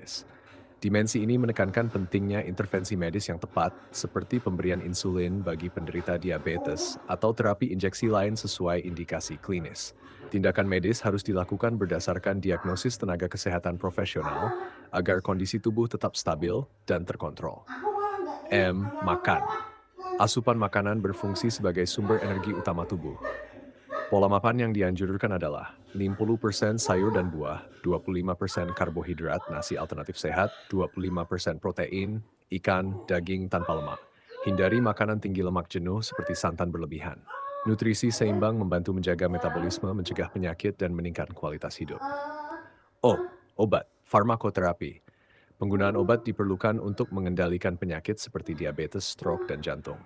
klinis. Dimensi ini menekankan pentingnya intervensi medis yang tepat, seperti pemberian insulin bagi penderita diabetes atau terapi injeksi lain sesuai indikasi klinis. Tindakan medis harus dilakukan berdasarkan diagnosis tenaga kesehatan profesional agar kondisi tubuh tetap stabil dan terkontrol. Makan. Asupan makanan berfungsi sebagai sumber energi utama tubuh. Pola makan yang dianjurkan adalah 50% sayur dan buah, 25% karbohidrat, nasi alternatif sehat, 25% protein, ikan, daging tanpa lemak. Hindari makanan tinggi lemak jenuh seperti santan berlebihan. Nutrisi seimbang membantu menjaga metabolisme, mencegah penyakit, dan meningkatkan kualitas hidup. Obat, farmakoterapi. Penggunaan obat diperlukan untuk mengendalikan penyakit seperti diabetes, stroke, dan jantung.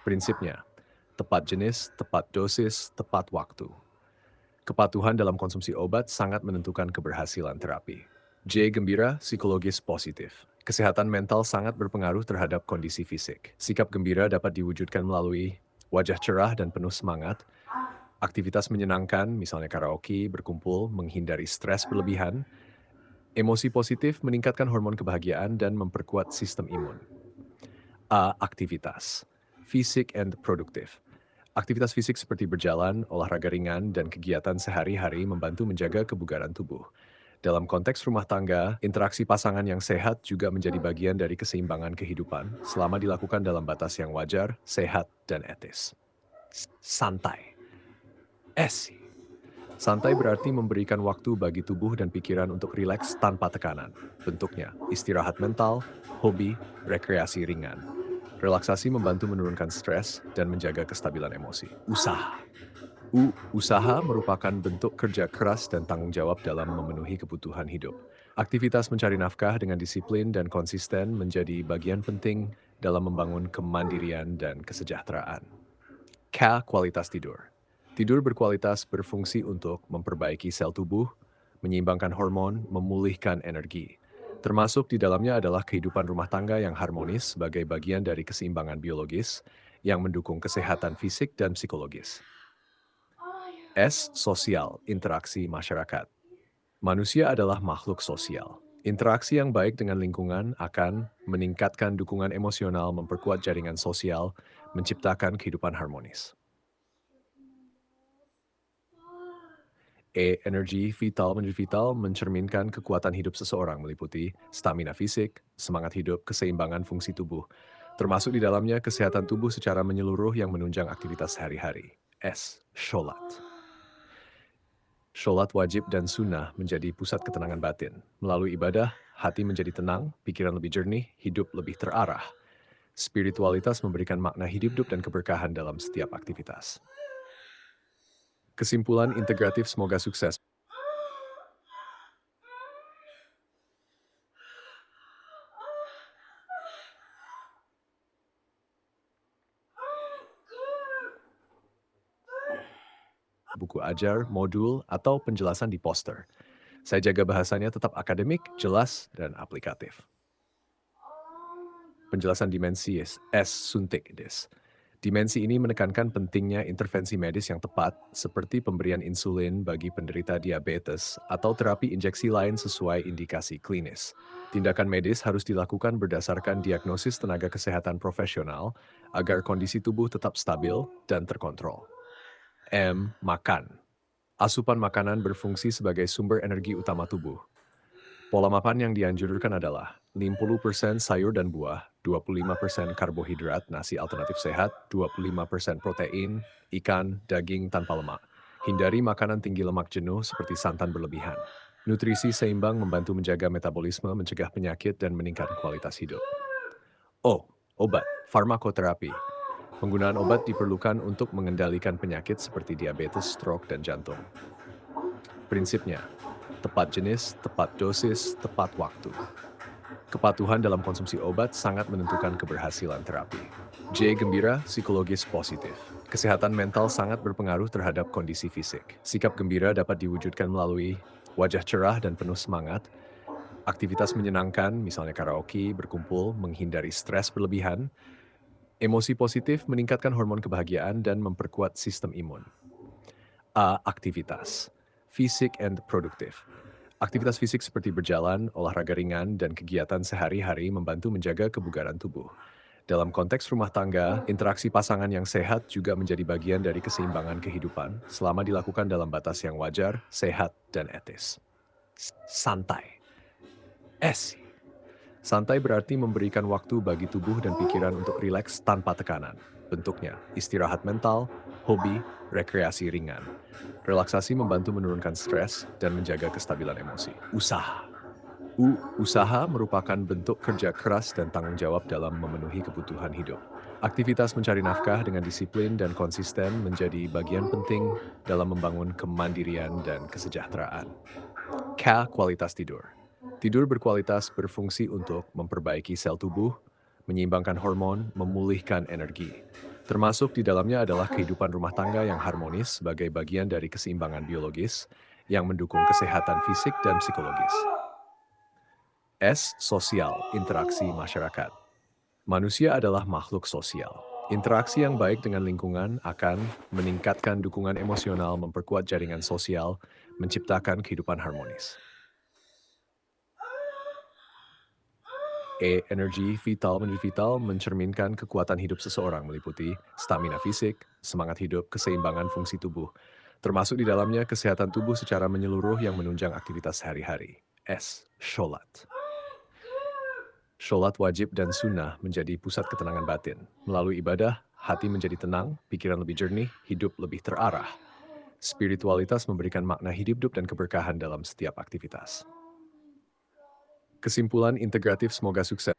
Prinsipnya, tepat jenis, tepat dosis, tepat waktu. Kepatuhan dalam konsumsi obat sangat menentukan keberhasilan terapi. Gembira, psikologis positif. Kesehatan mental sangat berpengaruh terhadap kondisi fisik. Sikap gembira dapat diwujudkan melalui wajah cerah dan penuh semangat, aktivitas menyenangkan, misalnya karaoke, berkumpul, menghindari stres berlebihan. Emosi positif meningkatkan hormon kebahagiaan dan memperkuat sistem imun. Aktivitas fisik and produktif. Aktivitas fisik seperti berjalan, olahraga ringan, dan kegiatan sehari-hari membantu menjaga kebugaran tubuh. Dalam konteks rumah tangga, interaksi pasangan yang sehat juga menjadi bagian dari keseimbangan kehidupan selama dilakukan dalam batas yang wajar, sehat, dan etis. Santai. Santai berarti memberikan waktu bagi tubuh dan pikiran untuk rileks tanpa tekanan. Bentuknya, istirahat mental, hobi, rekreasi ringan. Relaksasi membantu menurunkan stres dan menjaga kestabilan emosi. Usaha merupakan bentuk kerja keras dan tanggung jawab dalam memenuhi kebutuhan hidup. Aktivitas mencari nafkah dengan disiplin dan konsisten menjadi bagian penting dalam membangun kemandirian dan kesejahteraan. Kualitas tidur. Tidur berkualitas berfungsi untuk memperbaiki sel tubuh, menyeimbangkan hormon, memulihkan energi. Termasuk di dalamnya adalah kehidupan rumah tangga yang harmonis sebagai bagian dari keseimbangan biologis yang mendukung kesehatan fisik dan psikologis. Sosial, interaksi masyarakat. Manusia adalah makhluk sosial. Interaksi yang baik dengan lingkungan akan meningkatkan dukungan emosional, memperkuat jaringan sosial, menciptakan kehidupan harmonis. Energi vital mencerminkan kekuatan hidup seseorang meliputi stamina fisik, semangat hidup, keseimbangan fungsi tubuh, termasuk di dalamnya kesehatan tubuh secara menyeluruh yang menunjang aktivitas sehari-hari. Sholat. Sholat wajib dan sunnah menjadi pusat ketenangan batin. Melalui ibadah, hati menjadi tenang, pikiran lebih jernih, hidup lebih terarah. Spiritualitas memberikan makna hidup dan keberkahan dalam setiap aktivitas. Kesimpulan integratif semoga sukses. Buku ajar, modul, atau penjelasan di poster. Saya jaga bahasanya tetap akademik, jelas, dan aplikatif. Penjelasan dimensi suntik dis. Dimensi ini menekankan pentingnya intervensi medis yang tepat, seperti pemberian insulin bagi penderita diabetes atau terapi injeksi lain sesuai indikasi klinis. Tindakan medis harus dilakukan berdasarkan diagnosis tenaga kesehatan profesional agar kondisi tubuh tetap stabil dan terkontrol. Makan. Asupan makanan berfungsi sebagai sumber energi utama tubuh. Pola makan yang dianjurkan adalah 50% sayur dan buah, 25% karbohidrat, nasi alternatif sehat, 25% protein, ikan, daging tanpa lemak. Hindari makanan tinggi lemak jenuh seperti santan berlebihan. Nutrisi seimbang membantu menjaga metabolisme, mencegah penyakit, dan meningkatkan kualitas hidup. Obat, farmakoterapi. Penggunaan obat diperlukan untuk mengendalikan penyakit seperti diabetes, stroke, dan jantung. Prinsipnya, tepat jenis, tepat dosis, tepat waktu. Kepatuhan dalam konsumsi obat sangat menentukan keberhasilan terapi. Gembira, psikologis positif. Kesehatan mental sangat berpengaruh terhadap kondisi fisik. Sikap gembira dapat diwujudkan melalui wajah cerah dan penuh semangat, aktivitas menyenangkan, misalnya karaoke, berkumpul, menghindari stres berlebihan. Emosi positif meningkatkan hormon kebahagiaan dan memperkuat sistem imun. Aktivitas fisik and produktif. Aktivitas fisik seperti berjalan, olahraga ringan, dan kegiatan sehari-hari membantu menjaga kebugaran tubuh. Dalam konteks rumah tangga, interaksi pasangan yang sehat juga menjadi bagian dari keseimbangan kehidupan selama dilakukan dalam batas yang wajar, sehat, dan etis. Santai. S. Santai berarti memberikan waktu bagi tubuh dan pikiran untuk rileks tanpa tekanan. Bentuknya, istirahat mental, hobi, rekreasi ringan. Relaksasi membantu menurunkan stres dan menjaga kestabilan emosi. Usaha. Usaha merupakan bentuk kerja keras dan tanggung jawab dalam memenuhi kebutuhan hidup. Aktivitas mencari nafkah dengan disiplin dan konsisten menjadi bagian penting dalam membangun kemandirian dan kesejahteraan. Kualitas tidur. Tidur berkualitas berfungsi untuk memperbaiki sel tubuh, menyeimbangkan hormon, memulihkan energi. Termasuk di dalamnya adalah kehidupan rumah tangga yang harmonis sebagai bagian dari keseimbangan biologis yang mendukung kesehatan fisik dan psikologis. Sosial, interaksi masyarakat. Manusia adalah makhluk sosial. Interaksi yang baik dengan lingkungan akan meningkatkan dukungan emosional, memperkuat jaringan sosial, menciptakan kehidupan harmonis. Energi vital mencerminkan kekuatan hidup seseorang meliputi stamina fisik, semangat hidup, keseimbangan fungsi tubuh, termasuk di dalamnya kesehatan tubuh secara menyeluruh yang menunjang aktivitas sehari-hari. Sholat. Sholat wajib dan sunnah menjadi pusat ketenangan batin. Melalui ibadah, hati menjadi tenang, pikiran lebih jernih, hidup lebih terarah. Spiritualitas memberikan makna hidup dan keberkahan dalam setiap aktivitas. Kesimpulan integratif semoga sukses.